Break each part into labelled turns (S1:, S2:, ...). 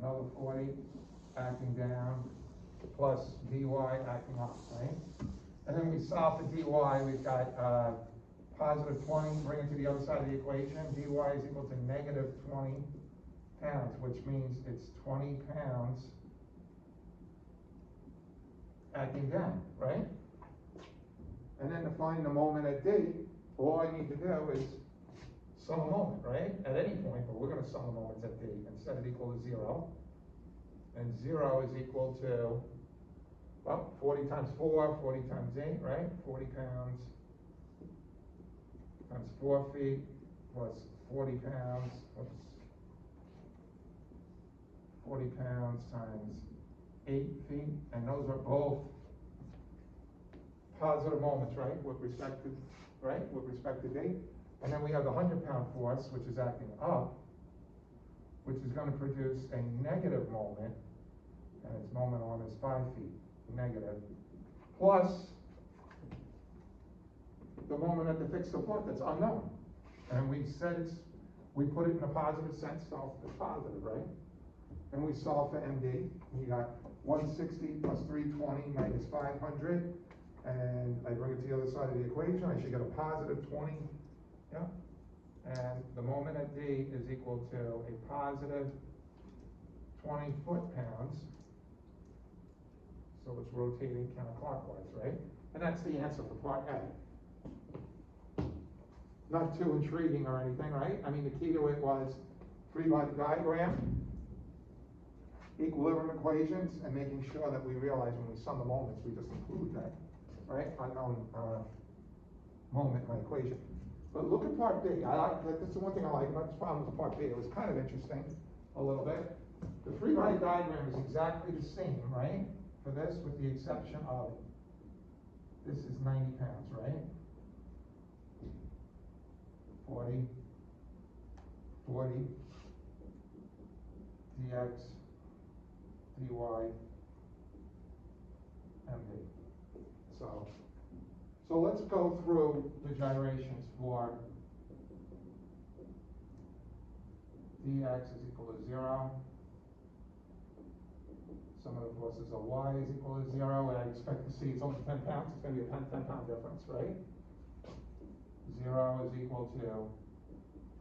S1: another 40 acting down, plus dy acting up, right? And then we solve for dy, we've got positive 20, bring it to the other side of the equation, dy is equal to negative 20 pounds, which means it's 20 pounds acting down, right? And then to find the moment at D, all I need to do is sum a moment, right? At any point, but we're gonna sum the moments at D and set it equal to 0. And 0 is equal to, well, 40 times 4, 40 times 8, right? 40 pounds times 4 feet plus 40 pounds, whoops, 40 pounds times 8 feet, and those are both positive moments, right, with respect to D. And then we have the 100-pound force, which is acting up, which is going to produce a negative moment, and its moment arm is 5 feet, negative, plus the moment at the fixed support that's unknown. And we said we put it in a positive sense, so it's positive, right? And we solve for MD. We got 160 plus 320 minus 500. And I bring it to the other side of the equation, I should get a positive 20, yeah? And the moment at D is equal to a positive 20 foot-pounds. So it's rotating counterclockwise, right? And that's the answer for part A. Not too intriguing or anything, right? I mean, the key to it was free-body diagram, equilibrium equations, and making sure that we realize when we sum the moments, we just include that. Right, unknown moment in my equation. But look at part B. I like that. This is one thing I like about this problem with part B. It was kind of interesting, a little bit. The free body diagram is exactly the same, right? For this, with the exception of this is 90 pounds, right? 40, 40, dx, dy, md. So let's go through the gyrations for dx is equal to 0. Sum of the forces of y is equal to 0, and I expect to see it's only 10 pounds. It's going to be a 10-pound difference, right? 0 is equal to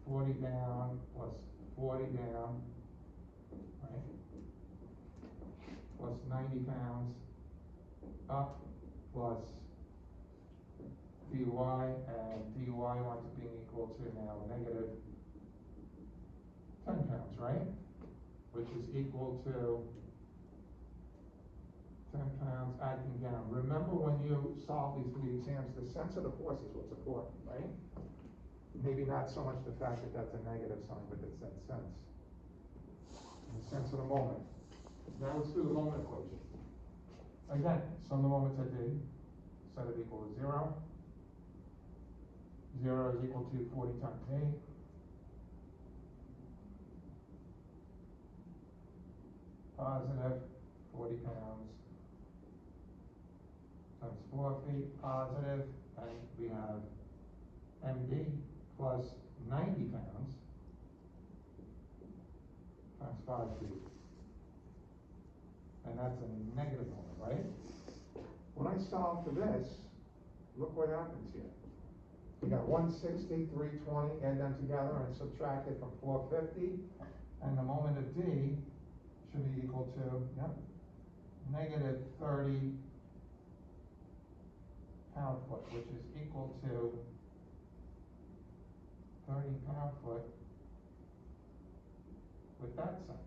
S1: 40 down plus 40 down, right? Plus 90 pounds up plus dy, and dy winds up being equal to now negative 10 pounds, right? Which is equal to 10 pounds acting down. Remember when you solve these for the exams, the sense of the force is what's important, right? Maybe not so much the fact that that's a negative sign, but it's that sense. The sense of the moment. Now let's do the moment equation. Again, sum the moments at D, set it equal to 0. 0 is equal to 40 times 8. Positive 40 pounds times 4 feet, positive, and we have MD plus 90 pounds times 5 feet. And that's a negative moment, right? When I solve for this, look what happens here. We got 160, 320, add them together and subtract it from 450, and the moment of D should be equal to, yep, negative 30 pound-foot, which is equal to 30 pound-foot with that sense.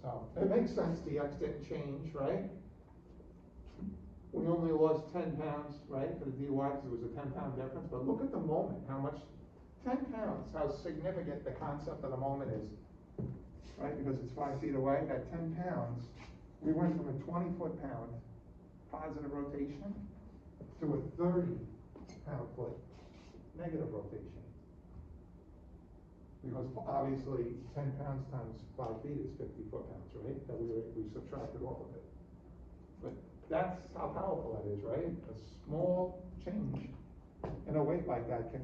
S1: So it makes sense dx didn't change, right? We only lost 10 pounds, right, for the dy because it was a 10-pound difference. But look at the moment, how much, 10 pounds, how significant the concept of the moment is, right? Because it's 5 feet away, at 10 pounds, we went from a 20 foot-pound positive rotation to a 30 pound-foot negative rotation. Because obviously 10 pounds times 5 feet is 50 foot-pounds, right? That we subtracted off of it. But that's how powerful that is, right? A small change in a weight like that can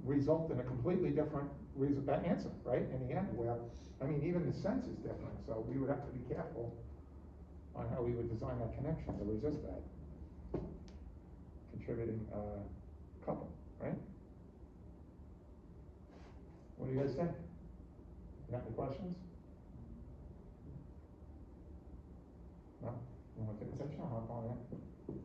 S1: result in a completely different answer, right, in the end, where, I mean, even the sense is different, so we would have to be careful on how we would design that connection to resist that contributing, couple, right? What do you guys think? You have any questions? No? You wanna take a picture? I'll call in.